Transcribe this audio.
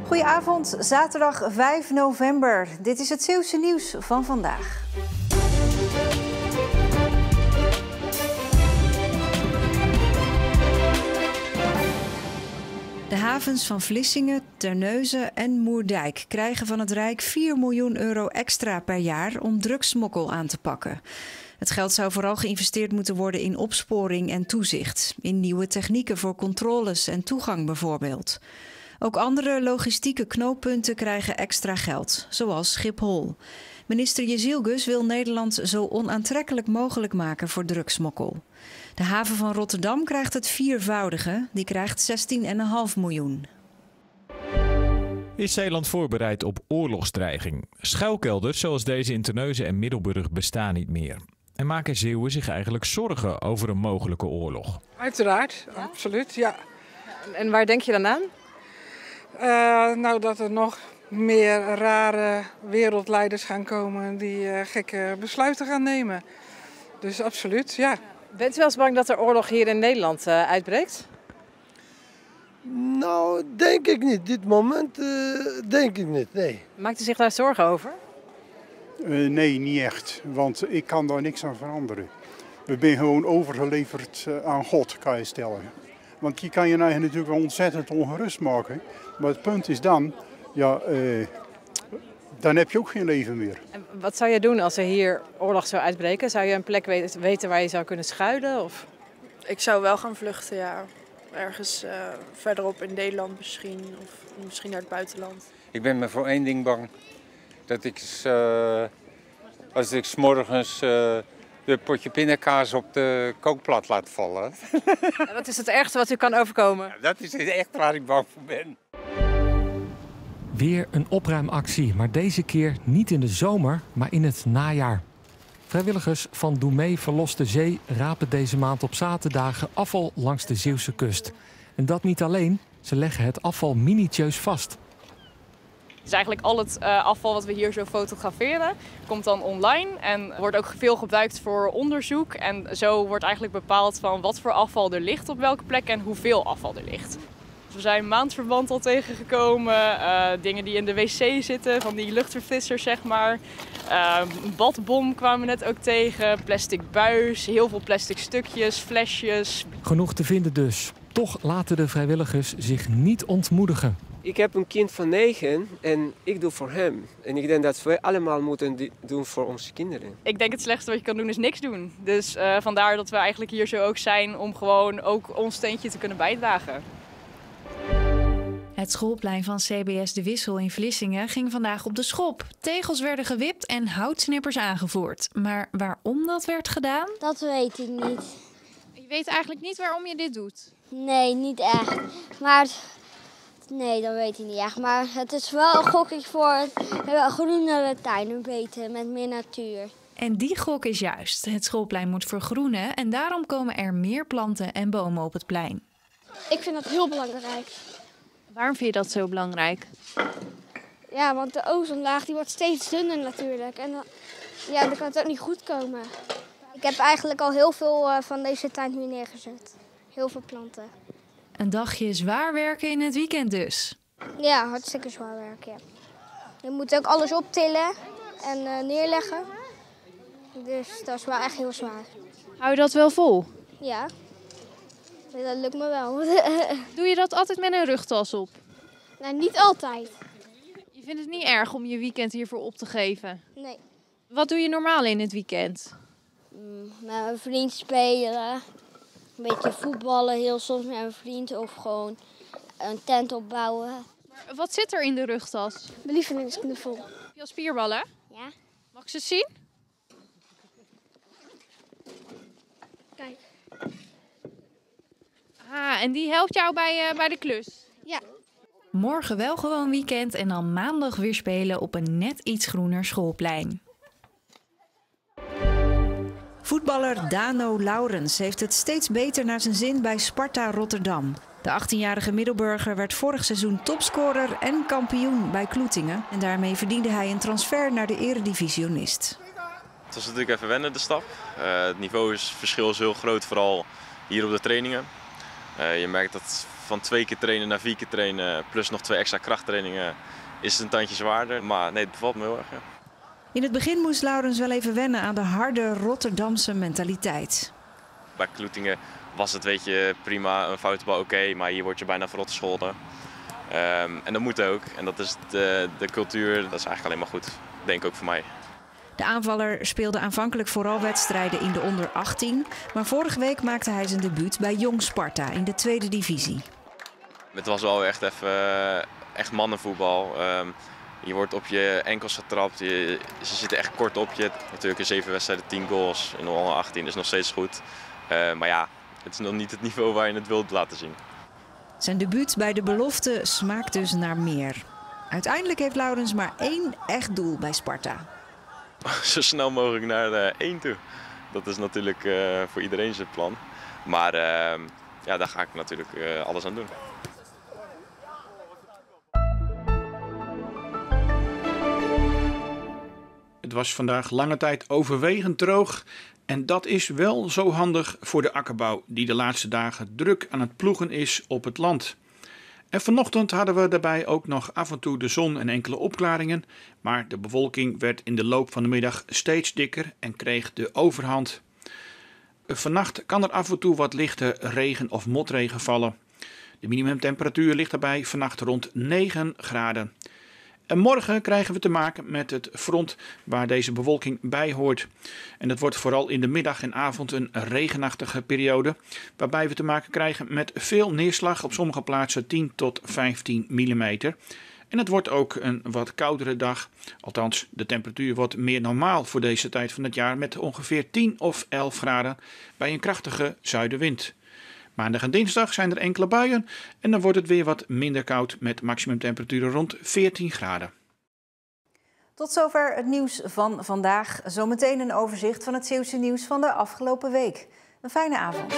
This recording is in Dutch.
Goedenavond, zaterdag 5 november. Dit is het Zeeuwse nieuws van vandaag. De havens van Vlissingen, Terneuzen en Moerdijk krijgen van het Rijk 4 miljoen euro extra per jaar om drugssmokkel aan te pakken. Het geld zou vooral geïnvesteerd moeten worden in opsporing en toezicht, in nieuwe technieken voor controles en toegang bijvoorbeeld. Ook andere logistieke knooppunten krijgen extra geld, zoals Schiphol. Minister Jezielgus wil Nederland zo onaantrekkelijk mogelijk maken voor drugssmokkel. De haven van Rotterdam krijgt het viervoudige, die krijgt 16,5 miljoen. Is Zeeland voorbereid op oorlogsdreiging? Schuilkelders zoals deze in Terneuzen en Middelburg bestaan niet meer. En maken Zeeuwen zich eigenlijk zorgen over een mogelijke oorlog? Uiteraard, ja? Absoluut, ja. En waar denk je dan aan? Nou, dat er nog meer rare wereldleiders gaan komen die gekke besluiten gaan nemen. Dus absoluut, ja. Bent u wel eens bang dat er oorlog hier in Nederland uitbreekt? Nou, denk ik niet. Dit moment denk ik niet, nee. Maakt u zich daar zorgen over? Nee, niet echt. Want ik kan daar niks aan veranderen. We zijn gewoon overgeleverd aan God, kan je stellen. Want die kan je natuurlijk wel ontzettend ongerust maken. Maar het punt is dan, ja, dan heb je ook geen leven meer. En wat zou je doen als er hier oorlog zou uitbreken? Zou je een plek weten waar je zou kunnen schuilen? Of? Ik zou wel gaan vluchten, ja. Ergens verderop in Nederland misschien. Of misschien naar het buitenland. Ik ben maar voor één ding bang. Dat ik, als ik 's morgens de potje pindakaas op de kookplaat laat vallen. En wat is het ergste wat u kan overkomen? Ja, dat is echt waar ik bang voor ben. Weer een opruimactie, maar deze keer niet in de zomer, maar in het najaar. Vrijwilligers van Doe Mee Verlost de Zee rapen deze maand op zaterdagen afval langs de Zeeuwse kust. En dat niet alleen, ze leggen het afval minutieus vast. Dus eigenlijk al het afval wat we hier zo fotograferen komt dan online en wordt ook veel gebruikt voor onderzoek. En zo wordt eigenlijk bepaald van wat voor afval er ligt op welke plek en hoeveel afval er ligt. We zijn maandverband al tegengekomen, dingen die in de wc zitten, van die luchtverfrissers zeg maar. Een badbom kwamen we net ook tegen, plastic buis, heel veel plastic stukjes, flesjes. Genoeg te vinden dus. Toch laten de vrijwilligers zich niet ontmoedigen. Ik heb een kind van 9 en ik doe voor hem. En ik denk dat we allemaal moeten doen voor onze kinderen. Ik denk het slechtste wat je kan doen is niks doen. Dus vandaar dat we eigenlijk hier zo ook zijn om gewoon ook ons steentje te kunnen bijdragen. Het schoolplein van CBS De Wissel in Vlissingen ging vandaag op de schop. Tegels werden gewipt en houtsnippers aangevoerd. Maar waarom dat werd gedaan? Dat weet ik niet. Je weet eigenlijk niet waarom je dit doet? Nee, niet echt. Maar nee, dat weet ik niet echt. Maar het is wel een gokje voor een groenere tuin, een beter, met meer natuur. En die gok is juist. Het schoolplein moet vergroenen en daarom komen er meer planten en bomen op het plein. Ik vind dat heel belangrijk. Waarom vind je dat zo belangrijk? Ja, want de ozonlaag die wordt steeds dunner natuurlijk. En dan kan het ook niet goed komen. Ik heb eigenlijk al heel veel van deze tuin hier neergezet. Heel veel planten. Een dagje zwaar werken in het weekend dus. Ja, hartstikke zwaar werken. Ja. Je moet ook alles optillen en neerleggen. Dus dat is wel echt heel zwaar. Hou je dat wel vol? Ja, dat lukt me wel. Doe je dat altijd met een rugtas op? Nou, niet altijd. Je vindt het niet erg om je weekend hiervoor op te geven? Nee. Wat doe je normaal in het weekend? Met mijn vriend spelen. Een beetje voetballen, heel soms met mijn vriend. Of gewoon een tent opbouwen. Maar wat zit er in de rugtas? Mijn lievelingsknuffel. Heb je al spierballen? Ja. Mag ik ze zien? Kijk. Ah, en die helpt jou bij de klus? Ja. Morgen wel gewoon weekend en dan maandag weer spelen op een net iets groener schoolplein. Voetballer Dano Laurens heeft het steeds beter naar zijn zin bij Sparta Rotterdam. De 18-jarige Middelburger werd vorig seizoen topscorer en kampioen bij Kloetingen. En daarmee verdiende hij een transfer naar de eredivisionist. Het was natuurlijk even wennen, de stap. Het verschil is heel groot, vooral hier op de trainingen. Je merkt dat van 2 keer trainen naar 4 keer trainen, plus nog 2 extra krachttrainingen, is het een tandje zwaarder. Maar nee, het bevalt me heel erg. Ja. In het begin moest Laurens wel even wennen aan de harde Rotterdamse mentaliteit. Bij Kloetingen was het, weet je, prima, een foutenbal oké, maar hier word je bijna verrot gescholden. En dat moet ook. En dat is de cultuur, dat is eigenlijk alleen maar goed. Denk ook voor mij. De aanvaller speelde aanvankelijk vooral wedstrijden in de onder 18. Maar vorige week maakte hij zijn debuut bij Jong Sparta in de tweede divisie. Het was wel echt even echt mannenvoetbal. Je wordt op je enkels getrapt. Ze zitten echt kort op je. Natuurlijk in 7 wedstrijden 10 goals. In de onder 18 is nog steeds goed. Maar ja, het is nog niet het niveau waar je het wilt laten zien. Zijn debuut bij de belofte smaakt dus naar meer. Uiteindelijk heeft Laurens maar 1 echt doel bij Sparta. Zo snel mogelijk naar de 1 toe. Dat is natuurlijk voor iedereen zijn plan. Maar ja, daar ga ik natuurlijk alles aan doen. Het was vandaag lange tijd overwegend droog. En dat is wel zo handig voor de akkerbouw die de laatste dagen druk aan het ploegen is op het land. En vanochtend hadden we daarbij ook nog af en toe de zon en enkele opklaringen. Maar de bewolking werd in de loop van de middag steeds dikker en kreeg de overhand. Vannacht kan er af en toe wat lichte regen of motregen vallen. De minimumtemperatuur ligt daarbij vannacht rond 9 graden. En morgen krijgen we te maken met het front waar deze bewolking bij hoort. En dat wordt vooral in de middag en avond een regenachtige periode, waarbij we te maken krijgen met veel neerslag, op sommige plaatsen 10 tot 15 mm. En het wordt ook een wat koudere dag, althans de temperatuur wordt meer normaal voor deze tijd van het jaar met ongeveer 10 of 11 graden bij een krachtige zuidenwind. Maandag en dinsdag zijn er enkele buien en dan wordt het weer wat minder koud met maximumtemperaturen rond 14 graden. Tot zover het nieuws van vandaag. Zometeen een overzicht van het Zeeuwse nieuws van de afgelopen week. Een fijne avond.